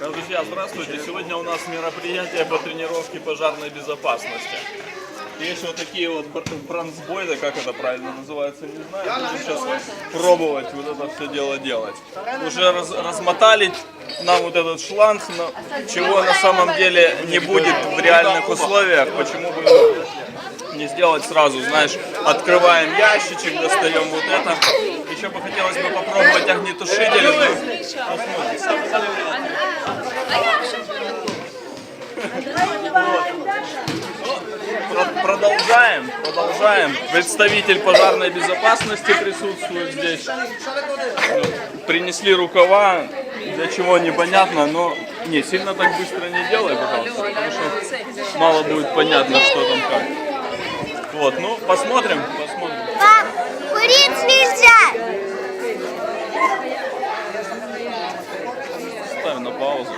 Друзья, здравствуйте! Сегодня у нас мероприятие по тренировке пожарной безопасности. Есть вот такие вот бронзбойды, как это правильно называется, не знаю. Будем сейчас пробовать вот это все дело делать. Уже размотали нам вот этот шланг, но чего на самом деле не будет в реальных условиях. Почему бы не сделать сразу, знаешь, открываем ящичек, достаем вот это. Еще бы хотелось бы попробовать огнетушители, но Продолжаем. Представитель пожарной безопасности присутствует здесь. Принесли рукава, для чего непонятно, но не сильно так быстро не делай, пожалуйста, потому что мало будет понятно, что там как. Вот, ну посмотрим. Пап, курить нельзя! Ставим на паузу.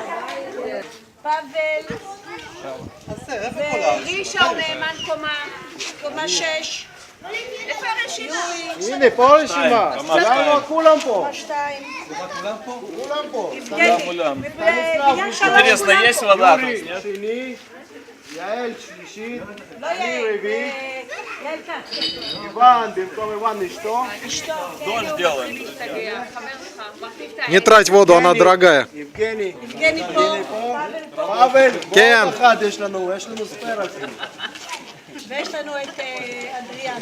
פאבל, וראשון נאמן קומה 6. איפה הרשימה? הנה, פה הרשימה. למה כולם פה? 2. כולם פה. בניין 3. Интересно, есть вода тут, יורי, нет? שני, יעל, שלישית, לא אני יעל, רביעית, יעל כאן. איוון, במקום איוון אשתו, אשתו. Дождь делаем. Не трать воду, она дорогая. יבגני, יבגני פה. פאבל, כן. ועוד אחד יש לנו ספייר על זה. ויש לנו את אדריאן.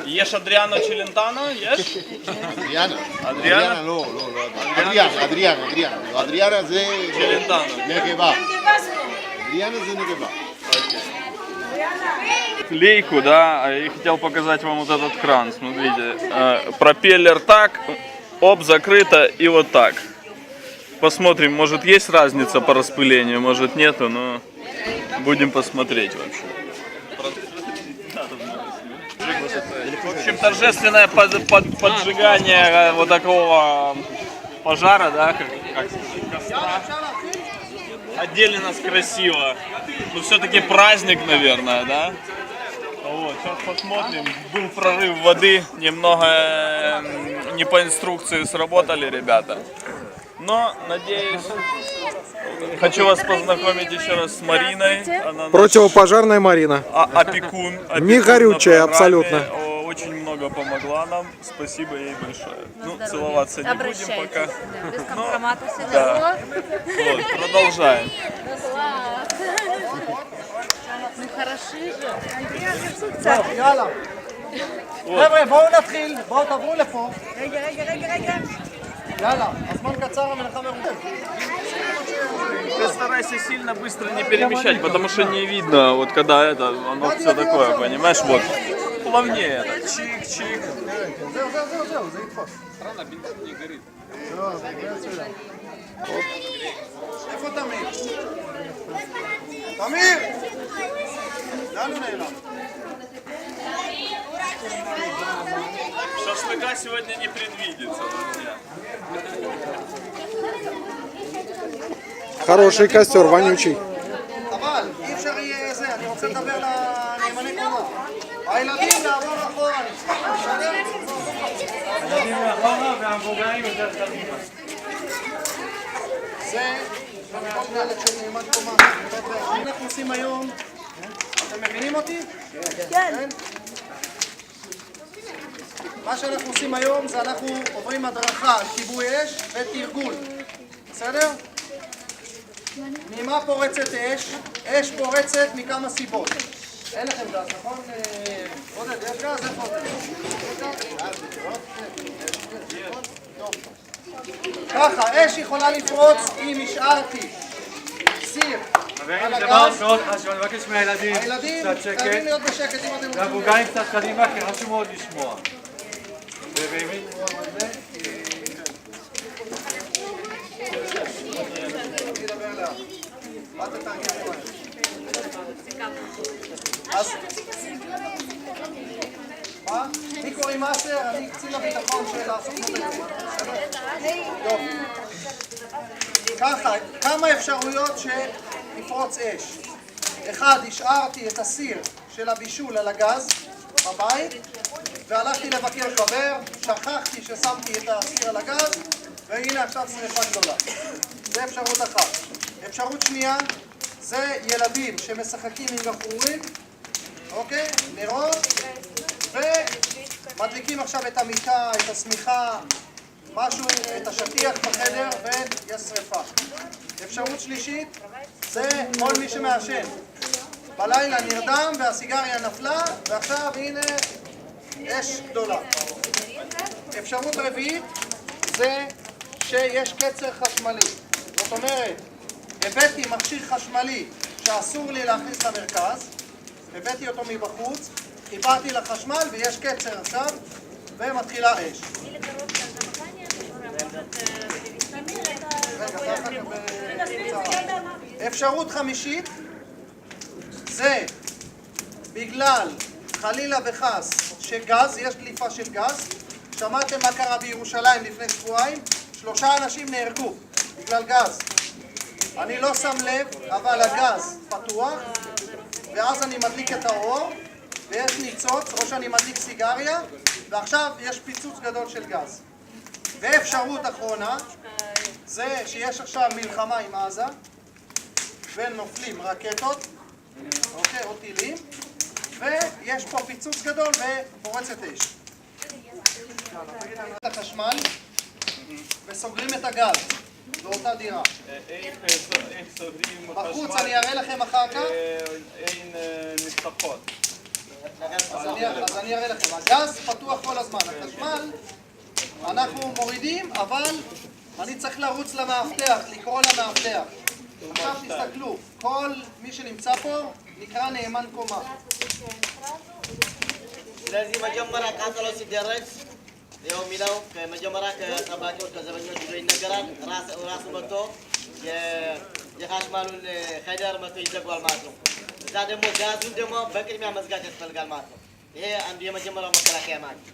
Ешь Адриано Челентано? Ешь? אדריאנה, לא, אדריאנה זה Челентано. נקבה, דבסקו. אדריאנה זה נקבה. Клейку, да, и хотел показать вам вот этот кран, смотрите, пропеллер так, оп, закрыто и вот так. Посмотрим, может есть разница по распылению, может нету, но будем посмотреть вообще. В общем, торжественное поджигание вот такого пожара, да, как костра. Одели нас красиво. Ну, все-таки праздник, наверное, да? Вот, сейчас посмотрим. Был прорыв воды. Немного не по инструкции сработали ребята. Но, надеюсь, хочу вас познакомить еще раз с Мариной. Она наш Противопожарная Марина. опекун Не горючая на программе. абсолютно. Очень много помогла нам. Спасибо ей большое. Ну, целоваться не будем пока. Без компромата сегодня. Да. Вот, продолжаем. Ну хороши же. טוב, יאללה. חבר'ה, בואו נתחיל, בואו תעברו לפה. רגע. יאללה, הזמן קצר, המלאכה מרובה. Ты старайся сильно быстро не перемещать, потому что не видно, вот когда это, оно все такое, понимаешь, вот. Плавнее это, чик-чик. זהו, זה יתפוס. איפה תמיר? תמיר! לאן הוא נעלם? Шашлыка сегодня не предвидится, друзья. Хороший костер, вонючий. אבל אי אפשר יהיה זה, אני רוצה לדבר לנאמני קומה. הילדים לעבור אחורה. הילדים מאחורה והמבוגרים יותר קדימה. זה במקום דלת של נאמן קומה. מה אנחנו עושים היום? אתם מבינים אותי? כן. מה שאנחנו עושים היום זה אנחנו עוברים הדרכה על כיבוי אש ותרגול. בסדר? ממה פורצת אש? אש פורצת מכמה סיבות. אין לכם גז, נכון? עודד, יש גז? איפה עודד? ככה, אש יכולה לפרוץ אם השארתי סיר על הגז. מאוד חשוב, אני מבקש מהילדים הילדים קצת שקט, חייבים להיות בשקט אם אתם רוצים. והמבוגרים קצת קדימה כי חשוב מאוד לשמוע. ובאמת אז מה? לי קוראים אסר, אני קצין הביטחון של הסוכנות היהודית. יופי. ככה, כמה אפשרויות לפרוץ אש. אחד, השארתי את הסיר של הבישול על הגז בבית והלכתי לבקר חבר, שכחתי ששמתי את הסיר על הגז והנה עכשיו שריפה גדולה. זה אפשרות אחת. אפשרות שנייה, זה ילדים שמשחקים עם גפרורים, אוקיי? נרות, ומדליקים עכשיו את המיטה, את השמיכה, משהו, את השטיח בחדר, ויש שריפה. אפשרות שלישית, זה כל מי שמעשן. בלילה נרדם והסיגריה נפלה, ועכשיו הנה אש גדולה. אפשרות רביעית, זה שיש קצר חשמלי. זאת אומרת, הבאתי מכשיר חשמלי שאסור לי להכניס למרכז, הבאתי אותו מבחוץ, חיברתי לחשמל ויש קצר עכשיו, ומתחילה אש. אפשרות חמישית, זה בגלל חלילה וחס שגז, יש דליפה של גז. שמעתם מה קרה בירושלים לפני שבועיים? 3 אנשים נהרגו בגלל גז. אני לא שם לב, אבל הגז פתוח, ואז אני מדליק את האור, ויש ניצוץ, או שאני מדליק סיגריה, ועכשיו יש פיצוץ גדול של גז. ואפשרות אחרונה, זה שיש עכשיו מלחמה עם עזה, ונופלים רקטות, אוקיי, או טילים, ויש פה פיצוץ גדול ופורצת אש. את החשמל וסוגרים את הגז באותה דירה. בחוץ אני אראה לכם אחר כך. אין משפחות. אז אני אראה לכם. הגז פתוח כל הזמן. החשמל אנחנו מורידים, אבל אני צריך לרוץ למאבטח, לקרוא למאבטח. עכשיו תסתכלו, כל מי שנמצא פה נקרא נאמן קומה. ስለዚህ መጀመሪያ ቃጠሎ ሲደረግ ያው የሚለው ከመጀመሪያ ከጠባቂዎች ከዘበኞች ይዞ ይነገራል። ራሱ መጥቶ የካሽማሉን ሄደር መጥቶ ይዘጓል ማለት ነው። እዛ ደግሞ ጋዙን ደግሞ በቅድሚያ መዝጋት ያስፈልጋል ማለት ነው። ይሄ አንዱ የመጀመሪያው መከላከያ ማለት ነው።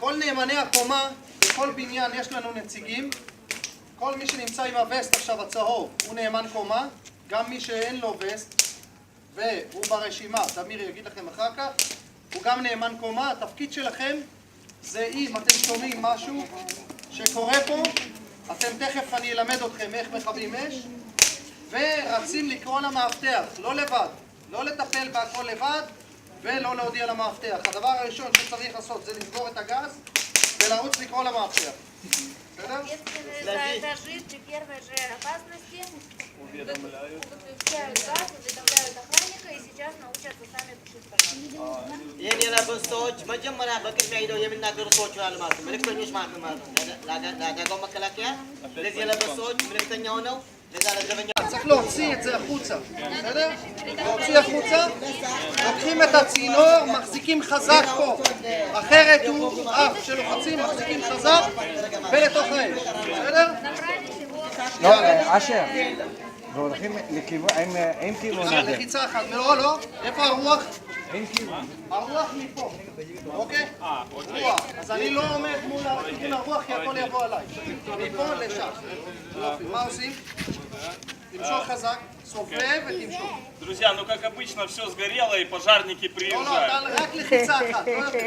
כל נאמני הקומה, בכל בניין יש לנו נציגים. כל מי שנמצא עם הווסט עכשיו הצהוב הוא נאמן קומה. גם מי שאין לו וסט והוא ברשימה, תמיר יגיד לכם אחר כך, הוא גם נאמן קומה. התפקיד שלכם זה אם אתם שומעים משהו שקורה פה, אתם תכף אני אלמד אתכם איך מכבים אש, ורצים לקרוא למאבטח, לא לבד, לא לטפל בהכל לבד ולא להודיע למאבטח. הדבר הראשון שצריך לעשות זה לסגור את הגז ולרוץ לקרוא למאבטח. בסדר? Этажи при первой же опасности включают газ, уведомляют охранника и сейчас научатся сами тушить пожар. ይህን የለበሱ ሰዎች መጀመሪያ በቅድሚያ ሄደው የሚናገሩ ሰዎች ይሆናሉ ማለት ነው። ምልክተኞች ማለት ነው። ለአደጋው መከላከያ ለዚህ የለበሱ ሰዎች ምልክተኛ ሆነው ለዛ ለዘበኛ צריך להוציא את זה החוצה, בסדר? להוציא החוצה, לוקחים את הצינור, מחזיקים חזק פה, אחרת הוא אף שלוחצים, מחזיקים חזק ולתוך האש, בסדר? לא, אשר, והולכים לכיוון, אין כיוון הזה. לחיצה אחת, לא, איפה הרוח? אין כיוון. הרוח מפה, אוקיי? רוח, אז אני לא עומד מול כיוון הרוח כי הכל יבוא עליי, מפה לשם. יופי, מה עושים? תמשוך חזק, סובב ותמשוך. Друзья, ну как обычно все сгорело и пожарники לא, приезжают. רק לחיצה אחת, לא יותר.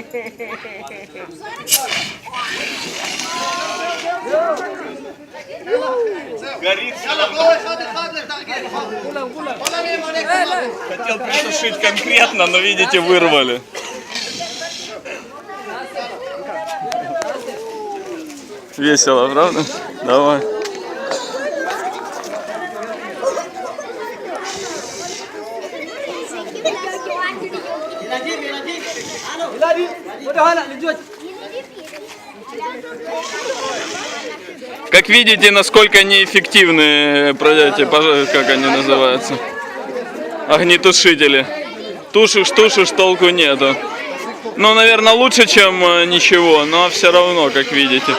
זהו. Горит все יאללה, равно. בואו אחד לתרגל. כל הנאמני קומה. Хотел присушить конкретно, но видите, вырвали. Весело, правда? Давай. Как видите, насколько неэффективны, как они называются, огнетушители. Тушишь, толку нету. Ну, наверное, лучше, чем ничего, но все равно, как видите.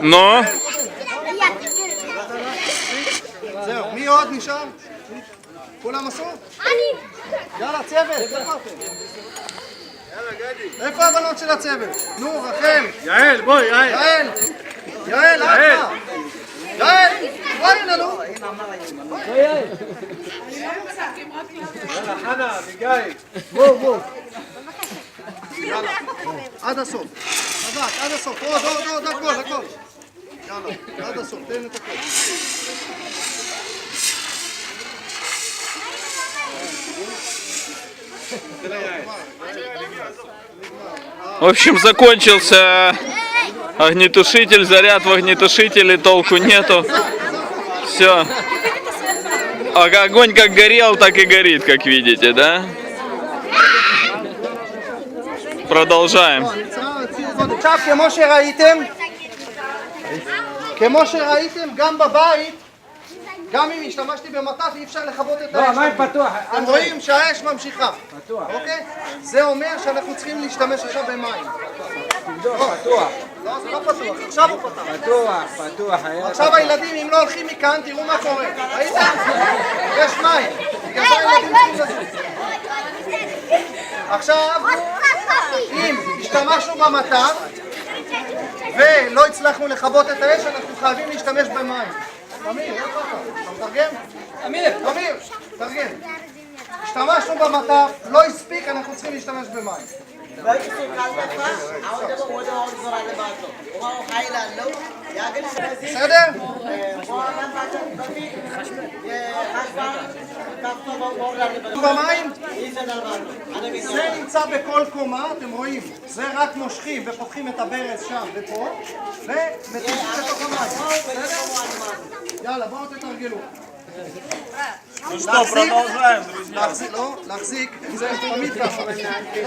Но... זהו, מי עוד נשאר? כולם עשו? אני! יאללה, צוות, איפה אתם? איפה הבנות של הצוות? נו, רחל. יעל, בואי, יעל. יעל. יעל, אחלה. יעל, בואי הנה, נו. יאללה, חנה, אביגיל. יאללה, עד הסוף. חזק, עד הסוף. עוד, הכל. יאללה, עד הסוף, תן את הכל. В общем, закончился огнетушитель, заряд в огнетушителе, толку нету. Все. Огонь как горел, так и горит, как видите, да? Продолжаем. עכשיו, כמו שראיתם, גם בבית, גם אם השתמשתי במטף, אי אפשר לכבות את האש. אתם רואים שהאש ממשיכה. אוקיי? זה אומר שאנחנו צריכים להשתמש עכשיו במים. פתוח. לא, זה לא פתוח, עכשיו הוא פתח. פתוח. עכשיו הילדים, אם לא הולכים מכאן, תראו מה קורה. ראיתם? יש מים. בגלל זה הילדים צריכים לזוז. עכשיו, אם השתמשנו במטף ולא הצלחנו לכבות את האש, אנחנו חייבים להשתמש במים. אמיר, איפה אתה? אתה מתרגם? אמיר, תרגם. השתמשנו במטף, לא הספיק, אנחנו צריכים להשתמש במים. בסדר? במים? זה נמצא בכל קומה, אתם רואים, זה רק מושכים ופותחים את הברז שם ופה ומטיסים לתוך המים. יאללה, בואו תתרגלו. Ну что, продолжаем, друзья. להחזיק, זה תמיד ככה.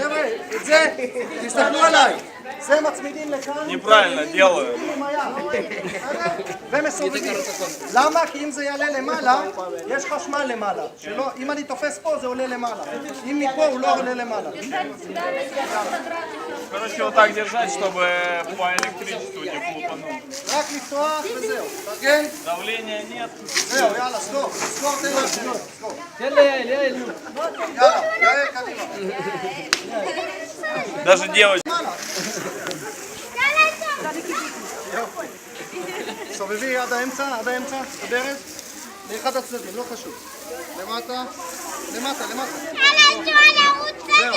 חבר'ה, את זה, תסתכלו עליי. זה מצמידים לכאן. Неправильно делаю. ומסובבים. למה? כי אם זה יעלה למעלה, יש חשמל למעלה. אם אני תופס פה, זה עולה למעלה. אם מפה, הוא לא עולה למעלה. Короче, вот так держать, чтобы по электричеству не флупанул. רק לפתוח וזהו. תרגן. Давления нет. זהו, יאללה, סגור, תן לה סגור. תן ליעל, נו. יאללה, יאללה, קדימה. Даже девочки. סובבי עד האמצע, בברז. לאחד הצדדים, לא חשוב. למטה. זהו.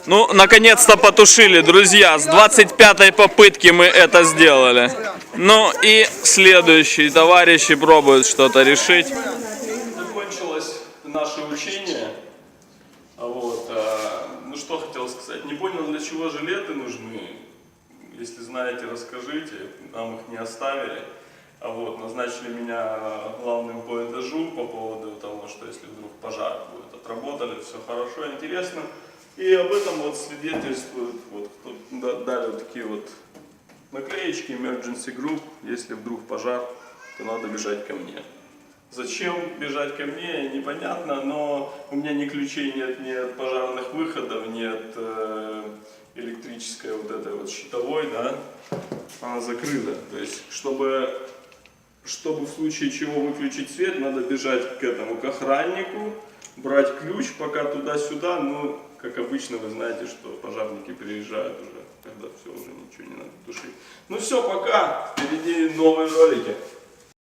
Ну, наконец-то потушили, друзья. С 25-й попытки мы это сделали. Ну и следующие товарищи пробуют что-то решить. Закончилось наше учение. Вот. Ну что хотел сказать. Не понял, для чего жилеты нужны. Если знаете, расскажите. Нам их не оставили. Вот. Назначили меня главным по этажу по поводу того, что если вдруг пожар будет, отработали, все хорошо, интересно. И об этом вот свидетельствуют, вот, дали вот такие вот наклеечки Emergency Group. Если вдруг пожар, то надо бежать ко мне. Зачем бежать ко мне, непонятно, но у меня ни ключей нет, ни от пожарных выходов, ни от электрической вот этой вот щитовой, да, она закрыта. То есть, чтобы в случае чего выключить свет, надо бежать к этому, к охраннику, брать ключ, пока туда-сюда, ну, как обычно, вы знаете, что пожарники приезжают уже, когда все, уже ничего не надо тушить. Ну все, пока, впереди новые ролики.